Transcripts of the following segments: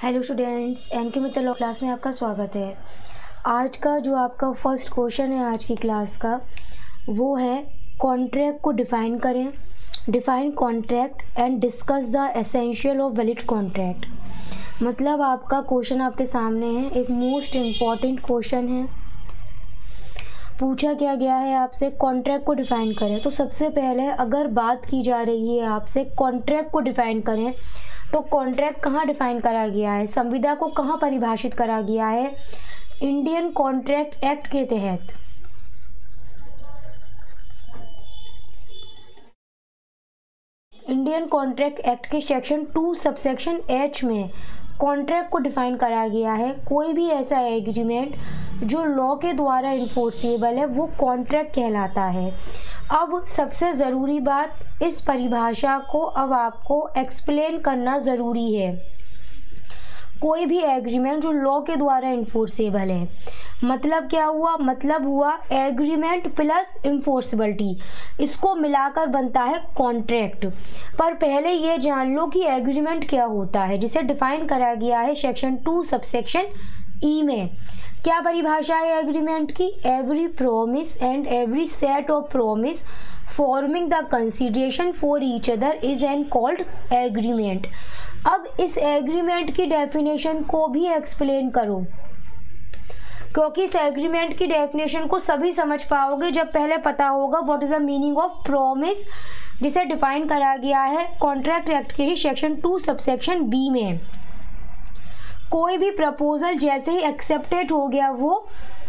Hello students, NK Mittal law class में आपका स्वागत है। आज का जो आपका फर्स्ट क्वेश्चन है आज की क्लास का वो है कॉन्ट्रैक्ट को डिफ़ाइन करें। Define contract and discuss the essential of valid contract. मतलब आपका क्वेश्चन आपके सामने है, एक मोस्ट इम्पॉर्टेंट क्वेश्चन है। पूछा क्या गया है आपसे, कॉन्ट्रैक्ट को डिफ़ाइन करें। तो सबसे पहले अगर बात की जा रही है आपसे कॉन्ट्रैक्ट को डिफ़ाइन करें तो कॉन्ट्रैक्ट कहाँ डिफ़ाइन करा गया है, संविदा को कहाँ परिभाषित करा गया है? इंडियन कॉन्ट्रैक्ट एक्ट के तहत। इंडियन कॉन्ट्रैक्ट एक्ट के सेक्शन 2 सबसेक्शन H में कॉन्ट्रैक्ट को डिफ़ाइन करा गया है। कोई भी ऐसा एग्रीमेंट जो लॉ के द्वारा इन्फोर्सेबल है वो कॉन्ट्रैक्ट कहलाता है। अब सबसे ज़रूरी बात, इस परिभाषा को अब आपको एक्सप्लेन करना ज़रूरी है। कोई भी एग्रीमेंट जो लॉ के द्वारा इन्फोर्सेबल है, मतलब क्या हुआ? मतलब हुआ एग्रीमेंट प्लस इन्फोर्सिबिलिटी, इसको मिलाकर बनता है कॉन्ट्रैक्ट। पर पहले ये जान लो कि एग्रीमेंट क्या होता है, जिसे डिफाइन करा गया है सेक्शन 2 सबसेक्शन E में। क्या परिभाषा है एग्रीमेंट की? Every promise and every set of promise forming the consideration for each other is an called agreement. अब इस एग्रीमेंट की डेफिनेशन को भी एक्सप्लेन करो, क्योंकि इस एग्रीमेंट की डेफिनेशन को सभी समझ पाओगे जब पहले पता होगा what is the meaning of promise, जिसे डिफाइन करा गया है कॉन्ट्रैक्ट एक्ट के ही सेक्शन 2 सबसेक्शन B में। कोई भी प्रपोजल जैसे ही एक्सेप्टेड हो गया वो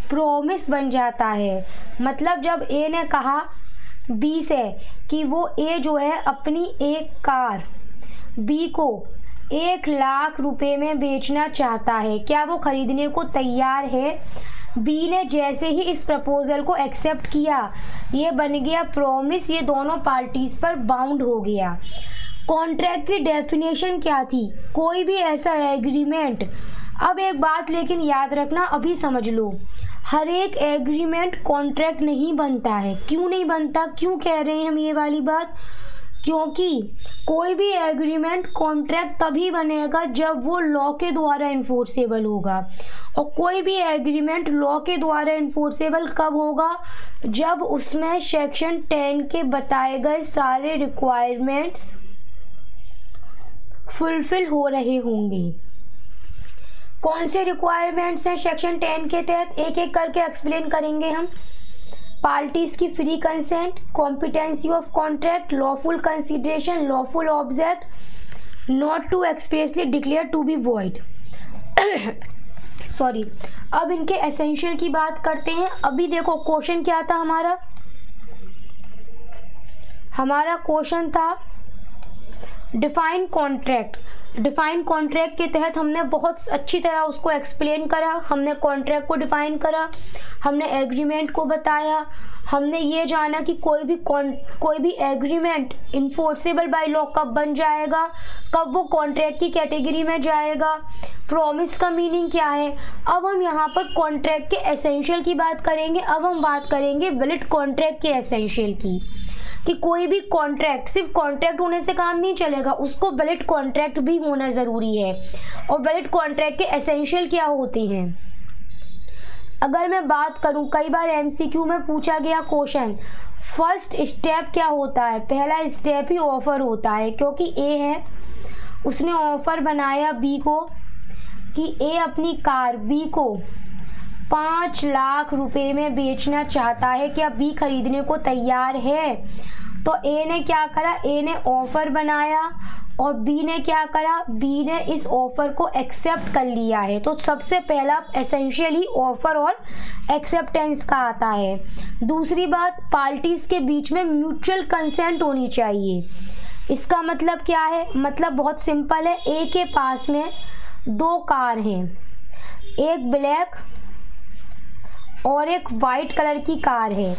प्रोमिस बन जाता है। मतलब जब A ने कहा B से कि वो A जो है अपनी एक कार B को 1 लाख रुपए में बेचना चाहता है, क्या वो खरीदने को तैयार है? B ने जैसे ही इस प्रपोजल को एक्सेप्ट किया, ये बन गया प्रॉमिस, ये दोनों पार्टीज पर बाउंड हो गया। कॉन्ट्रैक्ट की डेफिनेशन क्या थी? कोई भी ऐसा एग्रीमेंट। अब एक बात लेकिन याद रखना, अभी समझ लो, हर एक एग्रीमेंट कॉन्ट्रैक्ट नहीं बनता है। क्यों नहीं बनता, क्यों कह रहे हैं हम ये वाली बात? क्योंकि कोई भी एग्रीमेंट कॉन्ट्रैक्ट तभी बनेगा जब वो लॉ के द्वारा इन्फोर्सेबल होगा। और कोई भी एग्रीमेंट लॉ के द्वारा इन्फोर्सेबल कब होगा? जब उसमें सेक्शन 10 के बताए गए सारे रिक्वायरमेंट्स फुलफिल हो रहे होंगे। कौन से रिक्वायरमेंट्स हैं सेक्शन 10 के तहत, एक एक करके एक्सप्लेन करेंगे हम। पार्टीज की free consent, competency of contract, lawful consideration, lawful object, not to expressly declare to be void. Sorry, अब इनके एसेंशियल की बात करते हैं। अभी देखो क्वेश्चन क्या था हमारा क्वेश्चन था डिफाइन कॉन्ट्रैक्ट। डिफाइन कॉन्ट्रैक्ट के तहत हमने बहुत अच्छी तरह उसको एक्सप्लेन करा। हमने कॉन्ट्रैक्ट को डिफाइन करा, हमने एग्रीमेंट को बताया, हमने ये जाना कि कोई भी एग्रीमेंट इन्फोर्सेबल बाय लॉ कब बन जाएगा, कब वो कॉन्ट्रैक्ट की कैटेगरी में जाएगा, प्रॉमिस का मीनिंग क्या है। अब हम यहाँ पर कॉन्ट्रैक्ट के एसेंशियल की बात करेंगे। अब हम बात करेंगे वैलिड कॉन्ट्रैक्ट के एसेंशियल की, कि कोई भी कॉन्ट्रैक्ट सिर्फ कॉन्ट्रैक्ट होने से काम नहीं चलेगा, उसको वैलिड कॉन्ट्रैक्ट भी होना ज़रूरी है। और वैलिड कॉन्ट्रैक्ट के एसेंशियल क्या होते हैं? अगर मैं बात करूं, कई बार MCQ में पूछा गया क्वेश्चन, फर्स्ट स्टेप क्या होता है? पहला स्टेप ही ऑफर होता है, क्योंकि A है, उसने ऑफर बनाया B को कि A अपनी कार B को 5 लाख रुपए में बेचना चाहता है, क्या B खरीदने को तैयार है? तो A ने क्या करा? A ने ऑफर बनाया और B ने क्या करा? B ने इस ऑफर को एक्सेप्ट कर लिया है। तो सबसे पहला एसेंशियली ऑफर और एक्सेप्टेंस का आता है। दूसरी बात, पार्टीज के बीच में म्यूचुअल कंसेंट होनी चाहिए। इसका मतलब क्या है? मतलब बहुत सिंपल है। A के पास में 2 कार हैं, एक ब्लैक और एक वाइट कलर की कार है।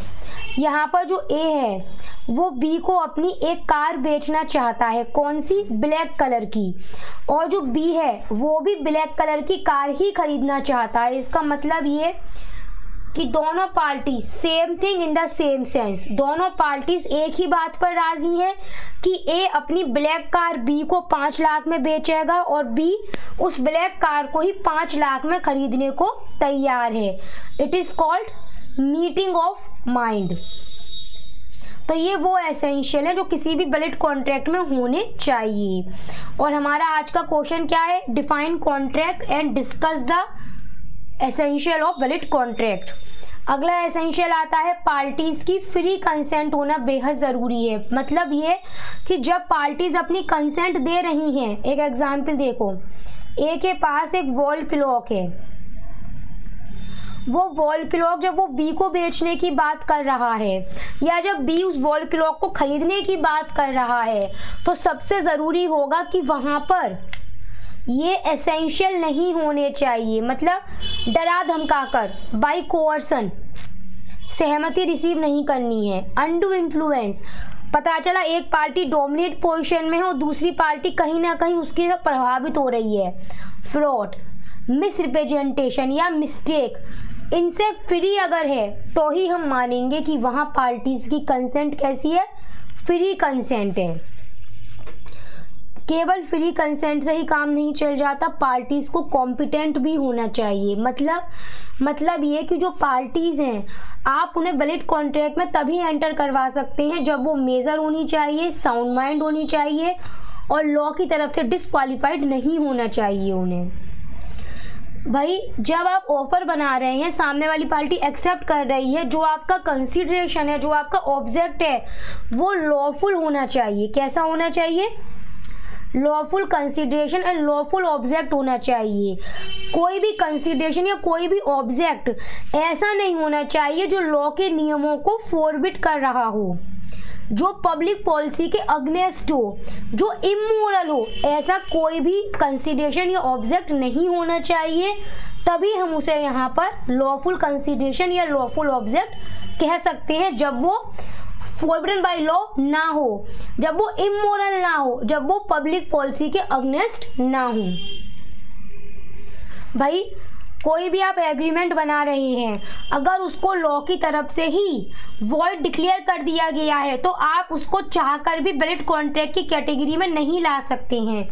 यहाँ पर जो A है वो B को अपनी एक कार बेचना चाहता है, कौन सी? ब्लैक कलर की। और जो B है वो भी ब्लैक कलर की कार ही खरीदना चाहता है। इसका मतलब ये कि दोनों party same thing in the same sense, दोनों पार्टीज एक ही बात पर राजी हैं कि ए अपनी ब्लैक कार बी को 5 लाख में बेचेगा और बी उस ब्लैक कार को ही 5 लाख में खरीदने को तैयार है। It is called meeting of mind. तो ये वो एसेंशियल है जो किसी भी वैलिड कॉन्ट्रैक्ट में होने चाहिए। और हमारा आज का क्वेश्चन क्या है, define contract and discuss the essential of valid contract. अगला एसेंशियल आता है पार्टीज की फ्री कंसेंट होना बेहद जरूरी है। मतलब ये कि जब पार्टीज अपनी कंसेंट दे रही हैं, एक एग्जांपल देखो, ए के पास एक वॉल क्लॉक है, वो वॉल क्लॉक जब वो बी को बेचने की बात कर रहा है या जब बी उस वॉल क्लॉक को खरीदने की बात कर रहा है, तो सबसे ज़रूरी होगा कि वहाँ पर ये एसेंशियल नहीं होने चाहिए। मतलब डरा धमकाकर, बाय कोअर्सन, सहमति रिसीव नहीं करनी है। अनडू इन्फ्लुएंस, पता चला एक पार्टी डोमिनेट पोजीशन में है और दूसरी पार्टी कहीं ना कहीं उसकी प्रभावित हो रही है। फ्रॉड, मिसरिप्रेजेंटेशन या मिस्टेक, इनसे फ्री अगर है तो ही हम मानेंगे कि वहाँ पार्टीज की कंसेंट कैसी है, फ्री कंसेंट है। केवल फ्री कंसेंट से ही काम नहीं चल जाता, पार्टीज को कॉम्पिटेंट भी होना चाहिए। मतलब ये कि जो पार्टीज हैं आप उन्हें वैलिड कॉन्ट्रैक्ट में तभी एंटर करवा सकते हैं जब वो मेजर होनी चाहिए, साउंड माइंड होनी चाहिए और लॉ की तरफ से डिस्क्वालिफाइड नहीं होना चाहिए उन्हें। भाई जब आप ऑफर बना रहे हैं, सामने वाली पार्टी एक्सेप्ट कर रही है, जो आपका कंसीडरेशन है, जो आपका ऑब्जेक्ट है, वो लॉफुल होना चाहिए। कैसा होना चाहिए, lawful consideration and lawful object होना चाहिए। कोई भी कंसीडरेशन या कोई भी ऑब्जेक्ट ऐसा नहीं होना चाहिए जो लॉ के नियमों को फॉरबिड कर रहा हो, जो पब्लिक पॉलिसी के अगेंस्ट हो, जो इमोरल हो। ऐसा कोई भी कंसीडरेशन या ऑब्जेक्ट नहीं होना चाहिए, तभी हम उसे यहाँ पर लॉफुल कंसीडरेशन या लॉफुल ऑब्जेक्ट कह सकते हैं। जब वो फॉरबिडन बाय लॉ ना हो, जब वो इमोरल ना हो, जब वो पब्लिक पॉलिसी के अगेंस्ट ना हो। भाई कोई भी आप एग्रीमेंट बना रहे हैं, अगर उसको लॉ की तरफ से ही वॉइड डिक्लेयर कर दिया गया है तो आप उसको चाहकर भी वैलिड कॉन्ट्रैक्ट की कैटेगरी में नहीं ला सकते हैं।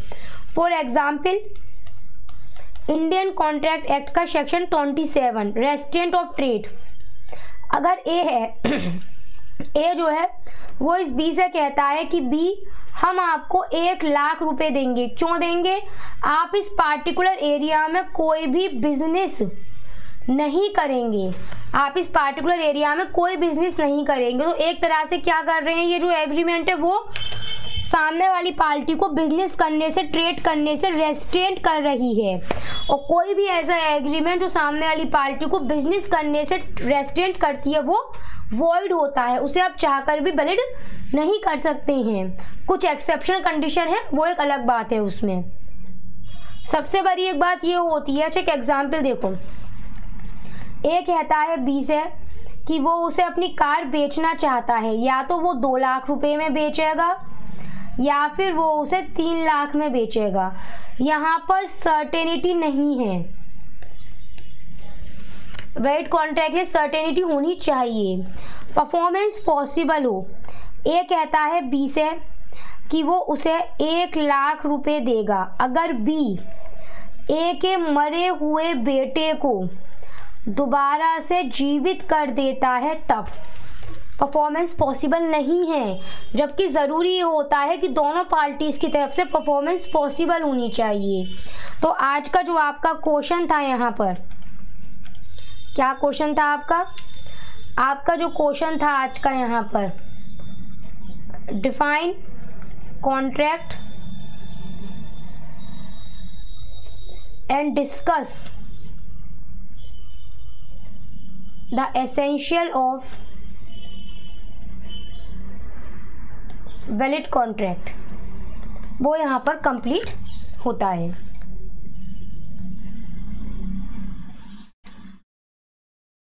For example, Indian contract act का सेक्शन 27 रेस्ट्रेंट ऑफ ट्रेड, अगर ए है, ए जो है वो इस बी से कहता है कि बी हम आपको 1 लाख रुपए देंगे। क्यों देंगे, आप इस पार्टिकुलर एरिया में कोई भी बिजनेस नहीं करेंगे, आप इस पार्टिकुलर एरिया में कोई बिजनेस नहीं करेंगे। तो एक तरह से क्या कर रहे हैं, ये जो एग्रीमेंट है वो सामने वाली पार्टी को बिजनेस करने से, ट्रेड करने से रेस्ट्रेंट कर रही है। और कोई भी ऐसा एग्रीमेंट जो सामने वाली पार्टी को बिजनेस करने से रेस्ट्रेंट करती है वो वॉइड होता है, उसे आप चाहकर भी वैलिड नहीं कर सकते हैं। कुछ एक्सेप्शनल कंडीशन है, वो एक अलग बात है। उसमें सबसे बड़ी एक बात ये होती है, अच्छा एक एग्जाम्पल देखो, ए कहता है बी से कि वो उसे अपनी कार बेचना चाहता है, या तो वो 2 लाख रुपए में बेचेगा या फिर वो उसे 3 लाख में बेचेगा। यहाँ पर सर्टेनिटी नहीं है, वैलिड कॉन्ट्रैक्ट में सर्टेनिटी होनी चाहिए, परफॉर्मेंस पॉसिबल हो। ए कहता है बी से कि वो उसे 1 लाख रुपए देगा अगर बी ए के मरे हुए बेटे को दोबारा से जीवित कर देता है, तब परफॉर्मेंस पॉसिबल नहीं है। जबकि ज़रूरी ये होता है कि दोनों पार्टीज़ की तरफ से परफॉर्मेंस पॉसिबल होनी चाहिए। तो आज का जो आपका क्वेश्चन था, यहाँ पर क्या क्वेश्चन था आपका जो क्वेश्चन था आज का यहाँ पर, define contract and discuss the essential of valid contract, वो यहाँ पर कंप्लीट होता है।